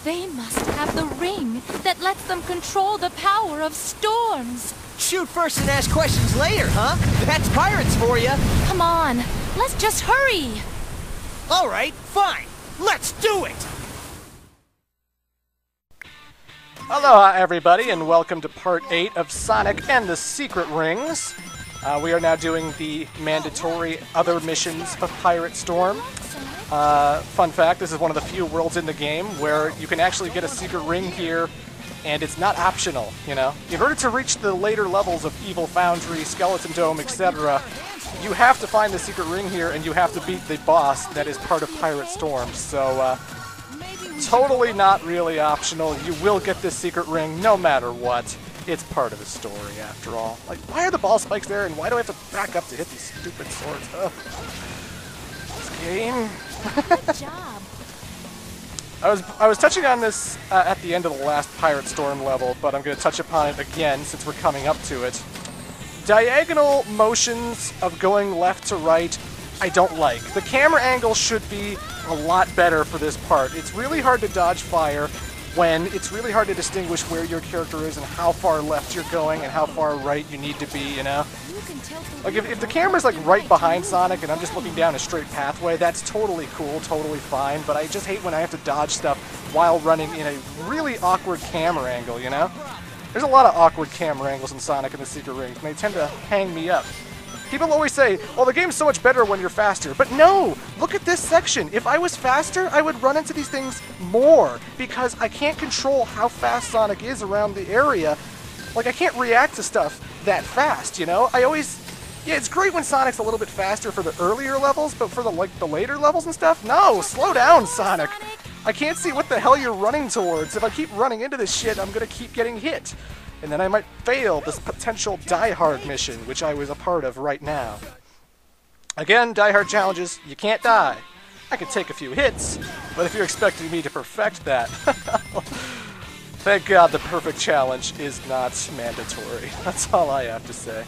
They must have the ring that lets them control the power of storms. Shoot first and ask questions later, huh? That's pirates for you. Come on, let's just hurry. All right, fine. Let's do it. Aloha, everybody, and welcome to Part 8 of Sonic and the Secret Rings. We are now doing the mandatory other missions of Pirate Storm. Fun fact, this is one of the few worlds in the game where you can actually get a secret ring here, and it's not optional, you know? In order to reach the later levels of Evil Foundry, Skeleton Dome, etc., you have to find the secret ring here, and you have to beat the boss that is part of Pirate Storm. So, totally not really optional. You will get this secret ring no matter what. It's part of the story, after all. Like, why are the ball spikes there, and why do I have to back up to hit these stupid swords? Ugh. This game. Good job. I was touching on this at the end of the last Pirate Storm level, but I'm going to touch upon it again since we're coming up to it. Diagonal motions of going left to right, I don't like. The camera angle should be a lot better for this part. It's really hard to dodge fire when it's really hard to distinguish where your character is and how far left you're going and how far right you need to be, you know? Like, if the camera's like right behind Sonic and I'm just looking down a straight pathway, that's totally cool, totally fine, but I just hate when I have to dodge stuff while running in a really awkward camera angle, you know? There's a lot of awkward camera angles in Sonic and the Secret Rings, and they tend to hang me up. People always say, well, the game's so much better when you're faster. But no! Look at this section. If I was faster, I would run into these things more, because I can't control how fast Sonic is around the area. Like, I can't react to stuff that fast, you know? Yeah, it's great when Sonic's a little bit faster for the earlier levels, but for the later levels and stuff, no! Slow down, Sonic! I can't see what the hell you're running towards. If I keep running into this shit, I'm gonna keep getting hit. And then I might fail this potential Die Hard mission, which I was a part of right now. Again, Die Hard challenges, you can't die. I can take a few hits, but if you're expecting me to perfect that, thank God the perfect challenge is not mandatory. That's all I have to say.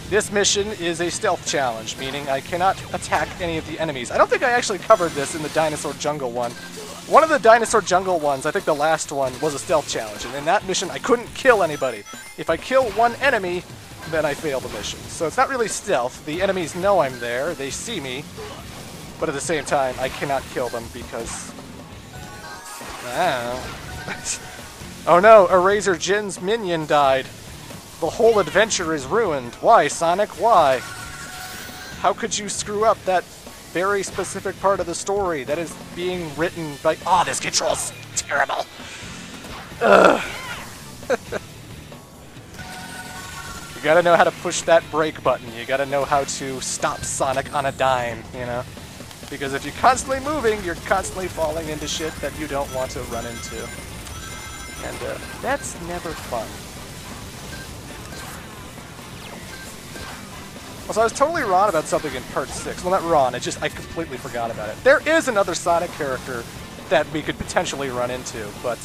This mission is a stealth challenge, meaning I cannot attack any of the enemies. I don't think I actually covered this in the Dinosaur Jungle one. One of the Dinosaur Jungle ones, I think the last one, was a stealth challenge, and in that mission I couldn't kill anybody. If I kill one enemy, then I fail the mission. So it's not really stealth. The enemies know I'm there, they see me, but at the same time I cannot kill them because... I don't know. Oh no, Eraser Jin's minion died. The whole adventure is ruined. Why, Sonic? Why? How could you screw up that very specific part of the story that is being written by... Oh, this control's terrible. Ugh. You gotta know how to push that brake button. You gotta know how to stop Sonic on a dime, you know? Because if you're constantly moving, you're constantly falling into shit that you don't want to run into. And that's never fun. So I was totally wrong about something in Part 6. Well, not wrong, it's just I completely forgot about it. There is another Sonic character that we could potentially run into, but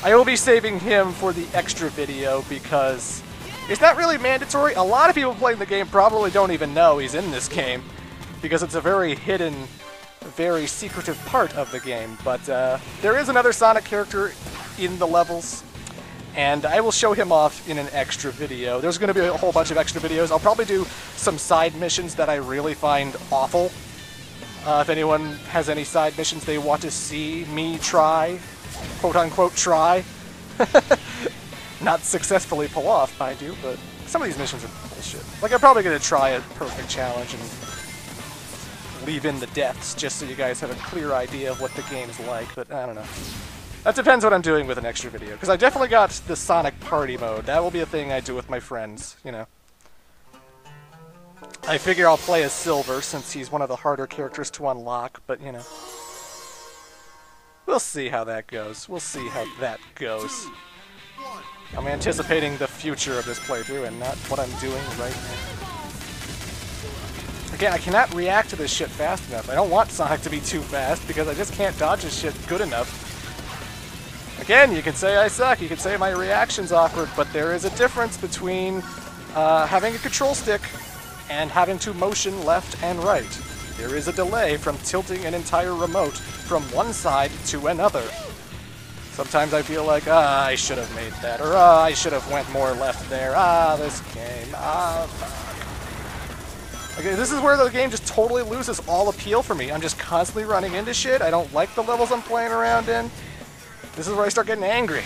I will be saving him for the extra video because it's not really mandatory. A lot of people playing the game probably don't even know he's in this game because it's a very hidden, very secretive part of the game. But there is another Sonic character in the levels, and I will show him off in an extra video. There's going to be a whole bunch of extra videos. I'll probably do some side missions that I really find awful. If anyone has any side missions they want to see me try, quote-unquote try, not successfully pull off, mind you, but some of these missions are bullshit. Like, I'm probably going to try a perfect challenge and leave in the deaths just so you guys have a clear idea of what the game's like, but I don't know. That depends what I'm doing with an extra video, because I definitely got the Sonic Party mode. That will be a thing I do with my friends, you know. I figure I'll play as Silver, since he's one of the harder characters to unlock, but, you know. We'll see how that goes. We'll see how that goes. I'm anticipating the future of this playthrough, and not what I'm doing right now. Again, I cannot react to this shit fast enough. I don't want Sonic to be too fast, because I just can't dodge this shit good enough. Again, you can say I suck, you can say my reaction's awkward, but there is a difference between having a control stick and having to motion left and right. There is a delay from tilting an entire remote from one side to another. Sometimes I feel like, I should have made that, or I should have went more left there. This game, fuck. Okay, this is where the game just totally loses all appeal for me. I'm just constantly running into shit. I don't like the levels I'm playing around in. This is where I start getting angry.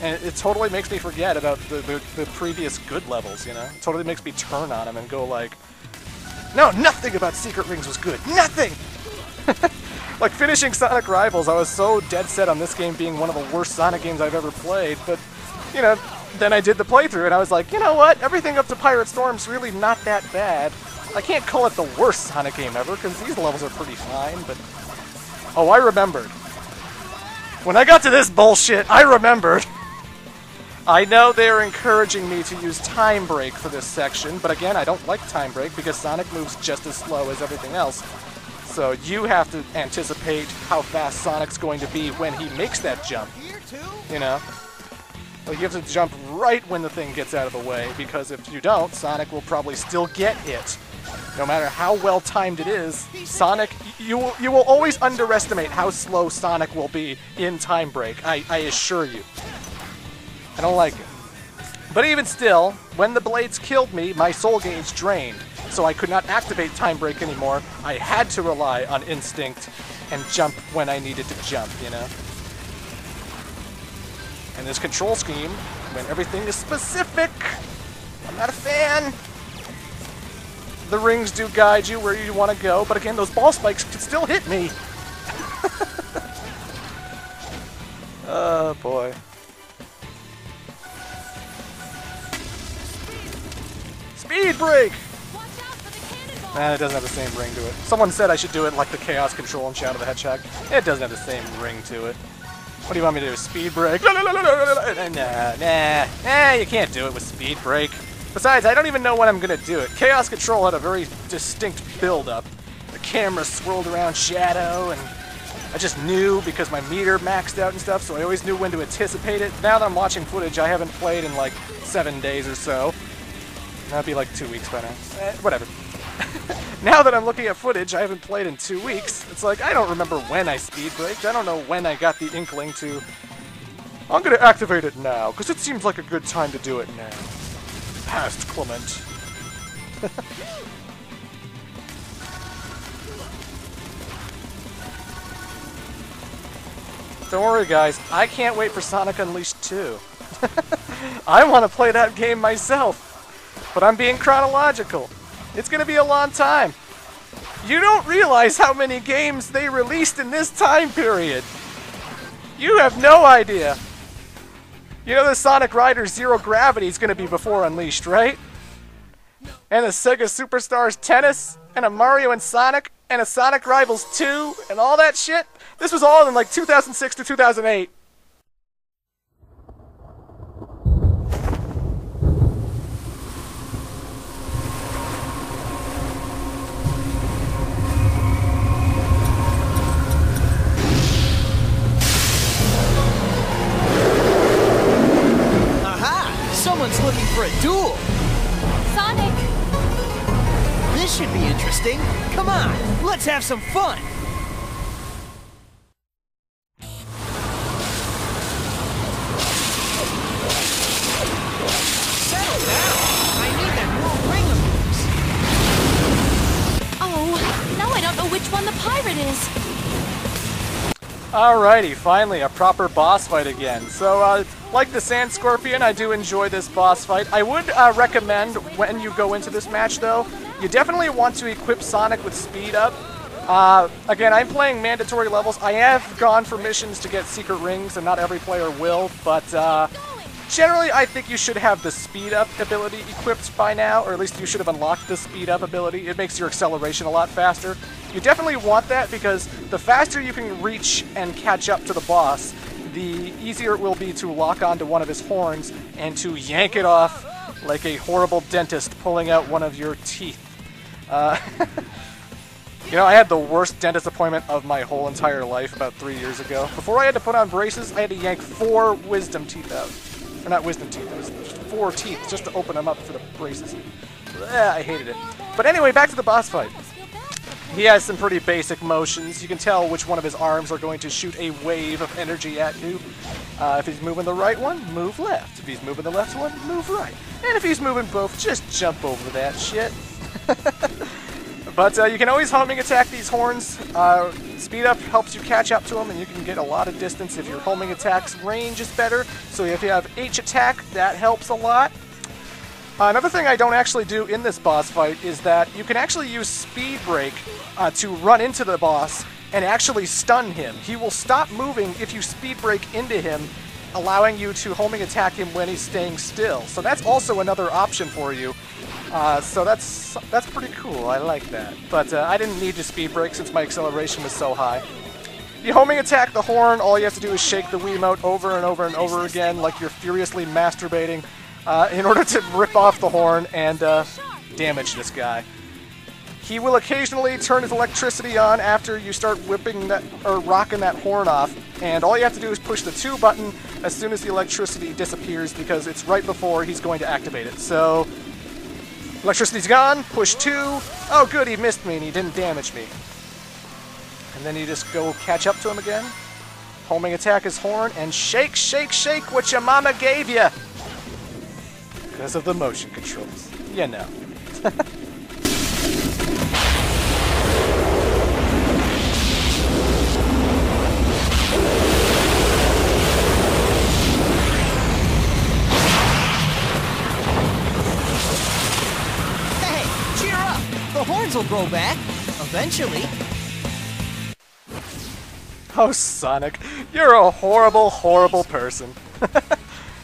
And it totally makes me forget about the previous good levels, you know? It totally makes me turn on them and go like, no, nothing about Secret Rings was good. Nothing! Like, finishing Sonic Rivals, I was so dead set on this game being one of the worst Sonic games I've ever played, but, you know, then I did the playthrough and I was like, you know what? Everything up to Pirate Storm's really not that bad. I can't call it the worst Sonic game ever, because these levels are pretty fine, but... Oh, I remembered. When I got to this bullshit, I remembered. I know they're encouraging me to use Time Break for this section, but again, I don't like Time Break because Sonic moves just as slow as everything else. So you have to anticipate how fast Sonic's going to be when he makes that jump. You know? Like, you have to jump right when the thing gets out of the way, because if you don't, Sonic will probably still get hit. No matter how well timed it is, Sonic, you will always underestimate how slow Sonic will be in Time Break. I assure you. I don't like it. But even still, when the blades killed me, my soul gauge drained, so I could not activate Time Break anymore. I had to rely on instinct and jump when I needed to jump, you know? And this control scheme, when everything is specific, I'm not a fan. The rings do guide you where you want to go, but again, those ball spikes can still hit me. Oh, boy. Speed break! Nah, it doesn't have the same ring to it. Someone said I should do it like the Chaos Control in Shadow the Hedgehog. It doesn't have the same ring to it. What do you want me to do? Speed break? Nah, you can't do it with speed break. Besides, I don't even know when I'm gonna do it. Chaos Control had a very distinct build-up. The camera swirled around Shadow, and I just knew because my meter maxed out and stuff, so I always knew when to anticipate it. Now that I'm watching footage I haven't played in like 7 days or so. That'd be like 2 weeks by now. Whatever. Now that I'm looking at footage I haven't played in 2 weeks, it's like I don't remember when I speed braked. I don't know when I got the inkling to... I'm gonna activate it now, because it seems like a good time to do it now. Past Clement. Don't worry guys, I can't wait for Sonic Unleashed 2. I want to play that game myself. But I'm being chronological. It's going to be a long time. You don't realize how many games they released in this time period. You have no idea. You know the Sonic Riders Zero Gravity is going to be before Unleashed, right? And the Sega Superstars Tennis, and a Mario and Sonic, and a Sonic Rivals 2, and all that shit? This was all in like 2006 to 2008. Someone's looking for a duel. Sonic! This should be interesting. Come on, let's have some fun. Settle down. I need that new ring of yours. Oh, now I don't know which one the pirate is. Alrighty, finally, a proper boss fight again. So, like the Sand Scorpion, I do enjoy this boss fight. I would recommend, when you go into this match, though, you definitely want to equip Sonic with speed up. Again, I'm playing mandatory levels. I have gone for missions to get secret rings, and not every player will, but generally I think you should have the speed up ability equipped by now, or at least you should have unlocked the speed up ability. It makes your acceleration a lot faster. You definitely want that because the faster you can reach and catch up to the boss, the easier it will be to lock onto one of his horns and to yank it off like a horrible dentist pulling out one of your teeth. You know, I had the worst dentist appointment of my whole entire life about 3 years ago. Before I had to put on braces, I had to yank 4 wisdom teeth out. Or not wisdom teeth, it was 4 teeth just to open them up for the braces. I hated it. But anyway, back to the boss fight. He has some pretty basic motions. You can tell which one of his arms are going to shoot a wave of energy at you. If he's moving the right one, move left. If he's moving the left one, move right. And if he's moving both, just jump over that shit. But you can always homing attack these horns. Speed up helps you catch up to them, and you can get a lot of distance if your homing attack's range is better. So if you have H attack, that helps a lot. Another thing I don't actually do in this boss fight is that you can actually use Speed Break to run into the boss and actually stun him. He will stop moving if you Speed Break into him, allowing you to homing attack him when he's staying still. So that's also another option for you. So that's pretty cool. I like that. But I didn't need to Speed Break since my acceleration was so high. You homing attack the horn, all you have to do is shake the Wiimote over and over and over again like you're furiously masturbating in order to rip off the horn and damage this guy. He will occasionally turn his electricity on after you start whipping that or rocking that horn off, and all you have to do is push the 2 button as soon as the electricity disappears because it's right before he's going to activate it. So electricity's gone, push 2. Oh good, he missed me and he didn't damage me. And then you just go catch up to him again. Homing attack his horn and shake, shake, shake what your mama gave you. Because of the motion controls. You know. Hey, cheer up! The horns will grow back. Eventually. Oh, Sonic, you're a horrible, horrible person.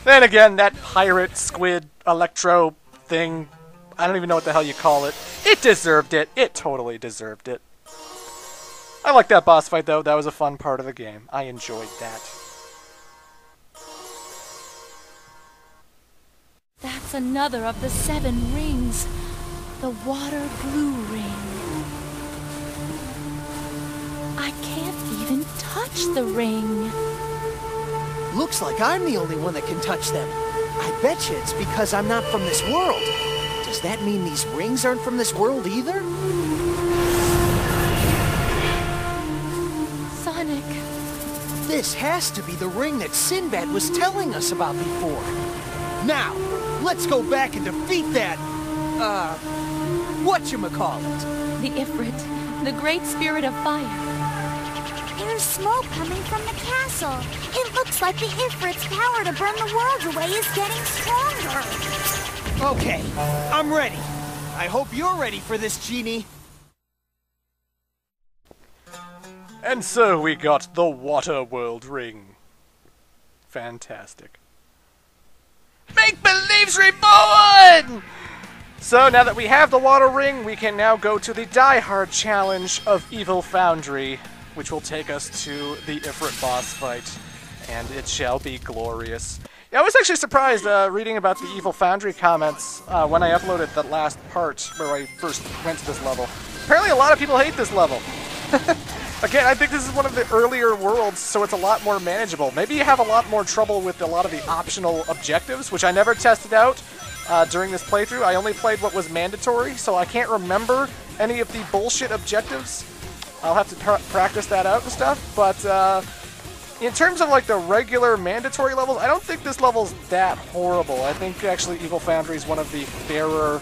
Then again, that pirate, squid, electro thing, I don't even know what the hell you call it. It deserved it. It totally deserved it. I like that boss fight, though. That was a fun part of the game. I enjoyed that. That's another of the 7 rings. The water blue ring. I can't even touch the ring. Looks like I'm the only one that can touch them. I bet you it's because I'm not from this world. Does that mean these rings aren't from this world either? Sonic. This has to be the ring that Sinbad was telling us about before. Now, let's go back and defeat that, whatchamacallit? The Ifrit, the great spirit of fire. There's smoke coming from the castle. It looks like the Ifrit's power to burn the world away is getting stronger. Okay, I'm ready. I hope you're ready for this, Genie. And so we got the Water World Ring. Fantastic. Make Believe's reborn! So now that we have the Water Ring, we can now go to the Die Hard challenge of Evil Foundry, which will take us to the Ifrit boss fight, and it shall be glorious. Yeah, I was actually surprised reading about the Evil Foundry comments when I uploaded that last part where I first went to this level. Apparently a lot of people hate this level. Again, I think this is one of the earlier worlds, so it's a lot more manageable. Maybe you have a lot more trouble with a lot of the optional objectives, which I never tested out during this playthrough. I only played what was mandatory, so I can't remember any of the bullshit objectives. I'll have to practice that out and stuff, but in terms of like the regular mandatory levels, I don't think this level's that horrible. I think actually Evil Foundry is one of the fairer,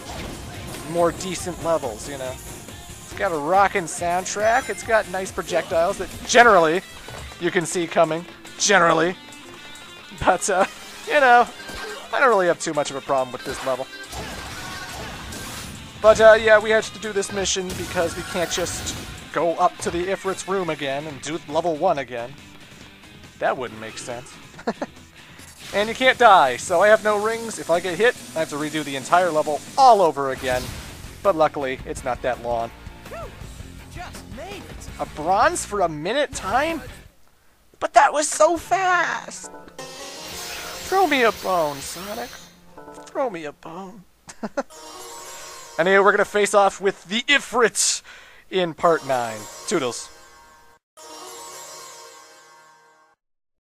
more decent levels, you know. It's got a rockin' soundtrack, it's got nice projectiles that generally you can see coming, generally. But, you know, I don't really have too much of a problem with this level. But, yeah, we have to do this mission because we can't just go up to the Ifrit's room again and do level 1 again. That wouldn't make sense. And you can't die, so I have no rings. If I get hit, I have to redo the entire level all over again. But luckily, it's not that long. Just made it. A bronze for a minute time? But that was so fast! Throw me a bone, Sonic. Throw me a bone. Anyway, we're gonna face off with the Ifrit in Part 9. Toodles.